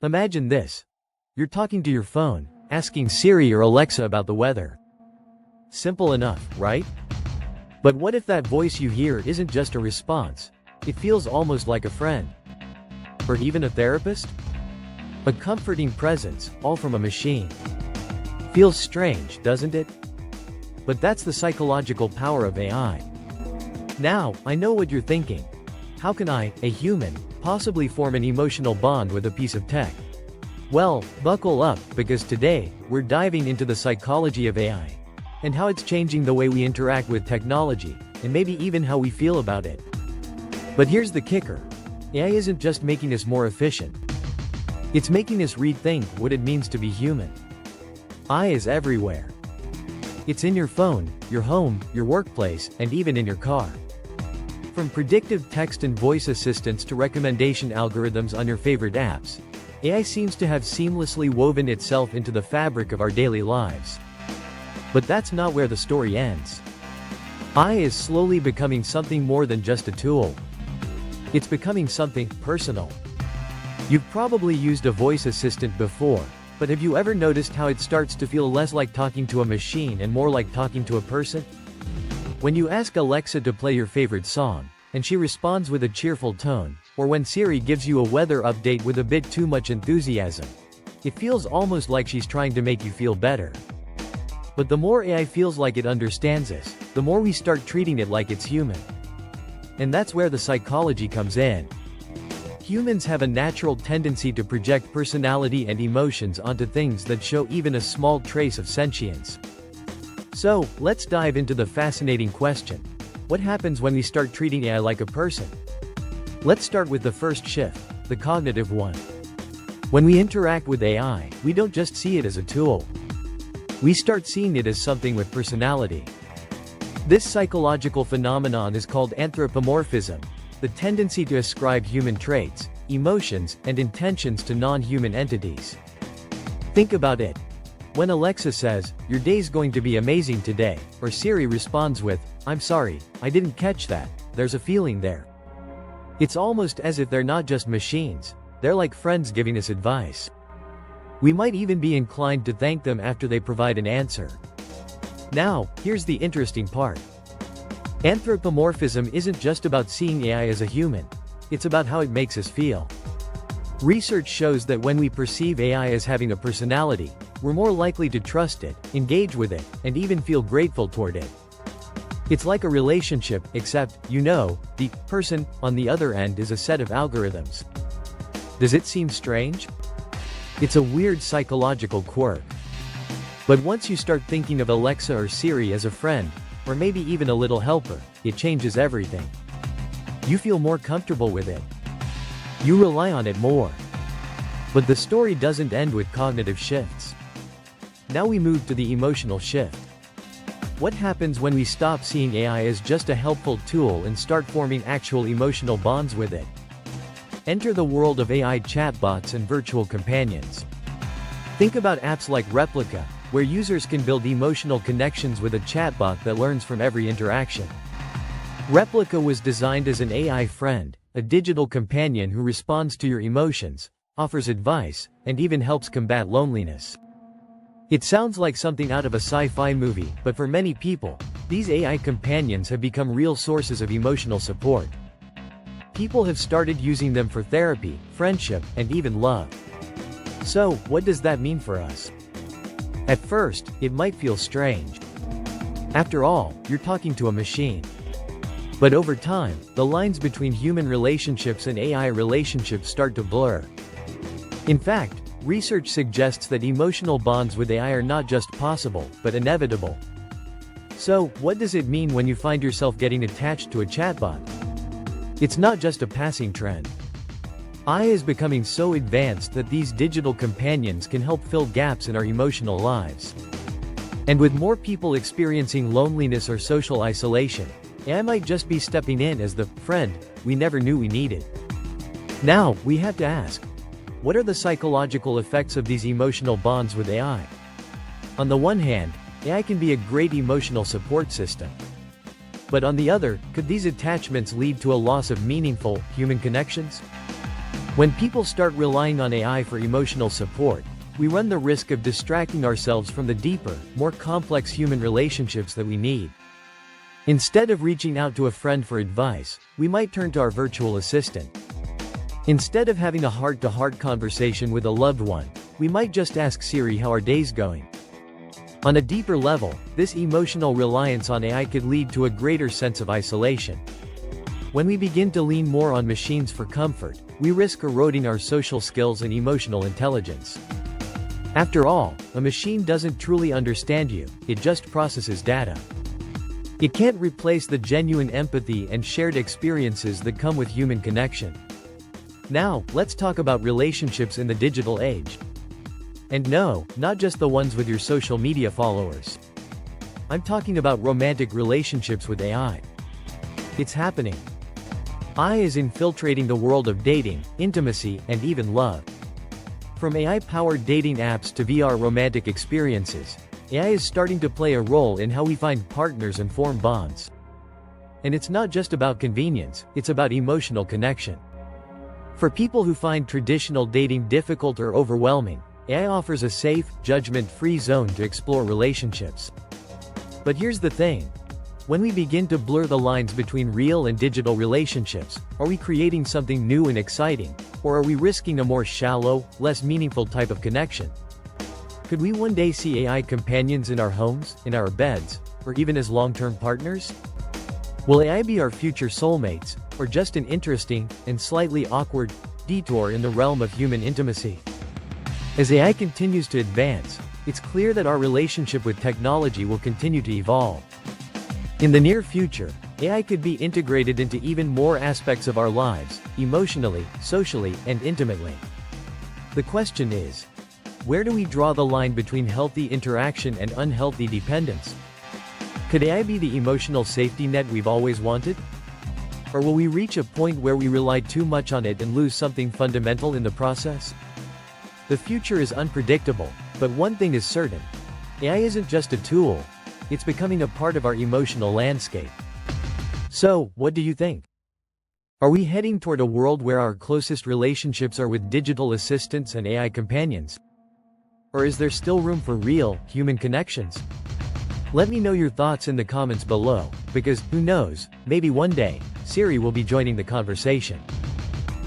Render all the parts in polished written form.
Imagine this. You're talking to your phone, asking Siri or Alexa about the weather. Simple enough, right? But what if that voice you hear isn't just a response? It feels almost like a friend. Or even a therapist? A comforting presence, all from a machine. Feels strange, doesn't it? But that's the psychological power of AI. Now, I know what you're thinking. How can I, a human, possibly form an emotional bond with a piece of tech? Well, buckle up, because today, we're diving into the psychology of AI, and how it's changing the way we interact with technology, and maybe even how we feel about it. But here's the kicker. AI isn't just making us more efficient. It's making us rethink what it means to be human. AI is everywhere. It's in your phone, your home, your workplace, and even in your car. From predictive text and voice assistants to recommendation algorithms on your favorite apps, AI seems to have seamlessly woven itself into the fabric of our daily lives. But that's not where the story ends. AI is slowly becoming something more than just a tool. It's becoming something personal. You've probably used a voice assistant before, but have you ever noticed how it starts to feel less like talking to a machine and more like talking to a person? When you ask Alexa to play your favorite song, and she responds with a cheerful tone, or when Siri gives you a weather update with a bit too much enthusiasm, it feels almost like she's trying to make you feel better. But the more AI feels like it understands us, the more we start treating it like it's human. And that's where the psychology comes in. Humans have a natural tendency to project personality and emotions onto things that show even a small trace of sentience. So, let's dive into the fascinating question. What happens when we start treating AI like a person? Let's start with the first shift, the cognitive one. When we interact with AI, we don't just see it as a tool. We start seeing it as something with personality. This psychological phenomenon is called anthropomorphism, the tendency to ascribe human traits, emotions, and intentions to non-human entities. Think about it. When Alexa says, "Your day's going to be amazing today," or Siri responds with, "I'm sorry, I didn't catch that," there's a feeling there. It's almost as if they're not just machines, they're like friends giving us advice. We might even be inclined to thank them after they provide an answer. Now, here's the interesting part. Anthropomorphism isn't just about seeing AI as a human. It's about how it makes us feel. Research shows that when we perceive AI as having a personality, we're more likely to trust it, engage with it, and even feel grateful toward it. It's like a relationship, except, the person on the other end is a set of algorithms. Does it seem strange? It's a weird psychological quirk. But once you start thinking of Alexa or Siri as a friend, or maybe even a little helper, it changes everything. You feel more comfortable with it. You rely on it more. But the story doesn't end with cognitive shifts. Now we move to the emotional shift. What happens when we stop seeing AI as just a helpful tool and start forming actual emotional bonds with it? Enter the world of AI chatbots and virtual companions. Think about apps like Replica, where users can build emotional connections with a chatbot that learns from every interaction. Replica was designed as an AI friend, a digital companion who responds to your emotions, offers advice, and even helps combat loneliness. It sounds like something out of a sci-fi movie, but for many people, these AI companions have become real sources of emotional support. People have started using them for therapy, friendship, and even love. So, what does that mean for us? At first, it might feel strange. After all, you're talking to a machine. But over time, the lines between human relationships and AI relationships start to blur. In fact, research suggests that emotional bonds with AI are not just possible, but inevitable. So, what does it mean when you find yourself getting attached to a chatbot? It's not just a passing trend. AI is becoming so advanced that these digital companions can help fill gaps in our emotional lives. And with more people experiencing loneliness or social isolation, AI might just be stepping in as the friend we never knew we needed. Now, we have to ask, what are the psychological effects of these emotional bonds with AI? On the one hand, AI can be a great emotional support system. But on the other, could these attachments lead to a loss of meaningful, human connections? When people start relying on AI for emotional support, we run the risk of distracting ourselves from the deeper, more complex human relationships that we need. Instead of reaching out to a friend for advice, we might turn to our virtual assistant. Instead of having a heart-to-heart conversation with a loved one, we might just ask Siri how our day's going. On a deeper level, this emotional reliance on AI could lead to a greater sense of isolation. When we begin to lean more on machines for comfort, we risk eroding our social skills and emotional intelligence. After all, a machine doesn't truly understand you, it just processes data. It can't replace the genuine empathy and shared experiences that come with human connection. Now, let's talk about relationships in the digital age. And no, not just the ones with your social media followers. I'm talking about romantic relationships with AI. It's happening. AI is infiltrating the world of dating, intimacy, and even love. From AI-powered dating apps to VR romantic experiences, AI is starting to play a role in how we find partners and form bonds. And it's not just about convenience, it's about emotional connection. For people who find traditional dating difficult or overwhelming, AI offers a safe, judgment-free zone to explore relationships. But here's the thing. When we begin to blur the lines between real and digital relationships, are we creating something new and exciting, or are we risking a more shallow, less meaningful type of connection? Could we one day see AI companions in our homes, in our beds, or even as long-term partners? Will AI be our future soulmates, or just an interesting, and slightly awkward, detour in the realm of human intimacy? As AI continues to advance, it's clear that our relationship with technology will continue to evolve. In the near future, AI could be integrated into even more aspects of our lives, emotionally, socially, and intimately. The question is, where do we draw the line between healthy interaction and unhealthy dependence? Could AI be the emotional safety net we've always wanted? Or will we reach a point where we rely too much on it and lose something fundamental in the process? The future is unpredictable, but one thing is certain. AI isn't just a tool. It's becoming a part of our emotional landscape. So, what do you think? Are we heading toward a world where our closest relationships are with digital assistants and AI companions? Or is there still room for real, human connections? Let me know your thoughts in the comments below, because, who knows, maybe one day, Siri will be joining the conversation.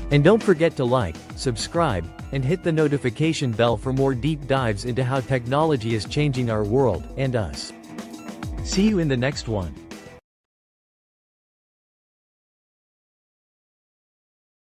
And don't forget to like, subscribe, and hit the notification bell for more deep dives into how technology is changing our world, and us. See you in the next one.